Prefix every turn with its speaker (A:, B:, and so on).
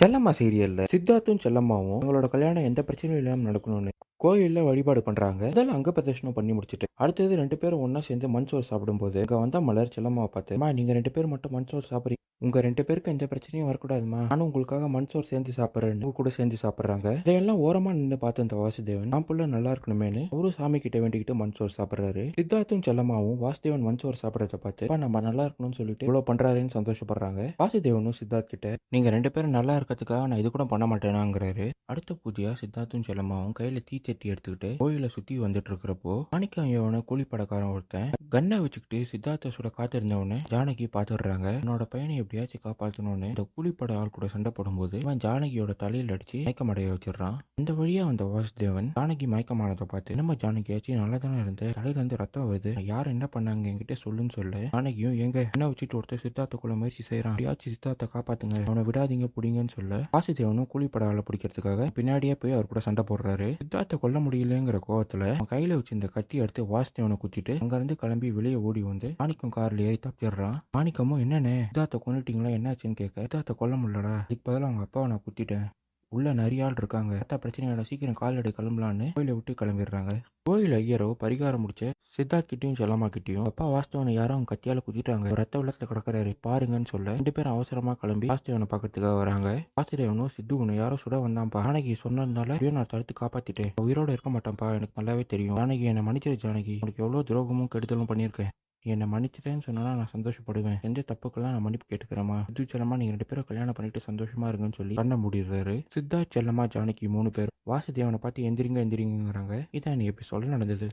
A: செல்லம்மா சீரியல்ல சித்தார்த்தும் செல்லம்மாவும் அவங்களோட கல்யாணம் எந்த பிரச்சனையும் இல்லாம நடக்கணும்னு கோயில்ல வழிபாடு பண்றாங்க. முதல்ல அங்க பிரதட்சணம் பண்ணி முடிச்சிட்டு அடுத்தது 2 பேரும் ஒண்ணா சேர்ந்து மண் சோறு சாப்பிடும்போது அங்க வந்த மலர் செல்லம்மாவை பார்த்து, அம்மா நீங்க 2 பேரும் மட்டும் மண் சோறு சாப்பிடுறீங்க, உங்க 2 பேருக்கு எந்த பிரச்சனையும் வரக்கூடாதுமா, நானும் உங்களுக்காக மண் சோறு சேர்ந்து சாப்பிடுறேன்னு உங்க கூட சேர்ந்து சாப்பிடுறாங்க. இதையெல்லாம் ஓரமா நின்று பார்த்து இந்த வாசுதேவன் நான் புள்ள நல்லா இருக்கணுமேனு அவரும் சாமி கிட்ட வேண்டிக்கிட்டு மண் சோறு சாப்பிடுறாரு. சித்தார்த்தும் செல்லம்மாவும் வாசுதேவன் மண் சோறு சாப்பிடறத பார்த்து, "அப்பா, நம்ம நல்லா இருக்கணும்னு சொல்லிட்டு இவ்வளவு பண்றாருன்னு சந்தோஷப்படுறாங்க. வாசுதேவனும் சித்தார்த் கிட்ட, நீங்க 2 பேரும் நல்லா இருக்கிறதுக்காக நான் இது கூட பண்ண மாட்டேனாங்கிறாரு. அடுத்த பூஜையா சித்தார்த்தும் செல்லம்மாவும் கையில தீச்சட்டி எடுத்துக்கிட்டு கோயில சுத்தி வந்துட்டு இருக்கிறப்போ, மாணிக்கம் ஐயாவன கூலிப்படக்காரன் ஒருத்தன் கன்னை வச்சுக்கிட்டு சித்தார்த்த சுட காத்திருந்தவனு ஜானகி பாத்துடுறாங்க. என்னோட பையனை எப்படியாச்சும் காப்பாற்றணும்னு இந்த கூலிப்பட ஆள் கூட சண்டை போடும்போது இவன் ஜானகியோட தலையில அடிச்சு மயக்கமடைய வச்சிடறான். இந்த வழியா வந்த வாசுதேவன் ஜானகி மயக்கமானதை பார்த்து, நம்ம ஜானகியாச்சும் நல்லா தானே இருந்த, தலையில இருந்து ரத்தம் வருது, யார் என்ன பண்ணாங்க என்கிட்ட சொல்லுன்னு சொல்ல, ஜானகியும் எங்க என்ன வச்சுட்டு ஒருத்தர் சித்தார்த்தக்குள்ள முயற்சி செய்யறான், எப்படியாச்சும் சித்தார்த்த காப்பாத்துங்க, அவனை விடாதீங்க பிடிங்கன்னு சொல்ல, வாசுதேவனும் கூலிப்பட ஆளை பிடிக்கிறதுக்காக பின்னாடியே போய் அவர் கூட சண்டை போடுறாரு. சித்தார்த்த கொல்ல முடியலங்கிற கோவத்துல அவன் கையில வச்சு இந்த கத்தி எடுத்து வாசுதேவனை குத்திட்டு அங்கிருந்து கிளம்பி வெளியே ஓடி வந்து மாணிக்கம் கார்ல ஏறி தப்பிடுறான். மாணிக்கமும் என்னன்னு சித்தார்த்த கொண்டுட்டீங்களா என்னாச்சுன்னு கேட்க, சித்தார்த்த கொல்ல முடியலடா, இதுக்கு பதிலாக அவங்க அப்பாவை நான் குத்திட்டேன், உள்ள நிறைய ஆள் இருக்காங்க, பிரச்சனையோட சீக்கிரம் கால் எடு கிளம்பலான்னு கோயிலை விட்டு கிளம்பிடுறாங்க. கோயில் ஐயரோ பரிகாரம் முடிச்ச சித்தார்த் கிட்டையும் செல்லம்மா கிட்டையும், அப்பா வாஸ்தவனை யாரும் அவங்க கத்தியால குத்திட்டாங்க, ரத்த வெள்ளத்துல கிடக்குறாரு பாருங்கன்னு சொல்ல, 2 பேரும் அவசரமா கிளம்பி வாசுதேவனை பார்க்கறதுக்காக வராங்க. வாசுதேவனும் சித்துவனும் யாரோ சுட வந்தான்ப்பா, ஜானகி சொன்னதுனால நான் தடுத்து காப்பாத்திட்டேன், உயிரோட இருக்க மாட்டான்ப்பா, எனக்கு நல்லாவே தெரியும், ஜானகி என்னை மன்னிச்சிரு, ஜானகி உனக்கு எவ்வளவு துரோகமும் கெடுதலும் பண்ணியிருக்கேன், என்னை மன்னிச்சிட்டேன்னு சொன்னா நான் சந்தோஷப்படுவேன், செஞ்ச தப்புக்கெல்லாம் நான் மன்னிப்பு கேட்டுக்கிறேமா, சித்து செல்லம்மா நீங்க 2 பேரும் கல்யாணம் பண்ணிட்டு சந்தோஷமா இருங்கன்னு சொல்லி பண்ண முடிடுறாரு. சித்தார்த் செல்லம்மா ஜானகி 3 பேரும் வாசுதேவனை பார்த்து எந்திரிங்க எந்திரிங்கிறாங்க. இதான் நீ எப்படி சொல்ல நடந்தது.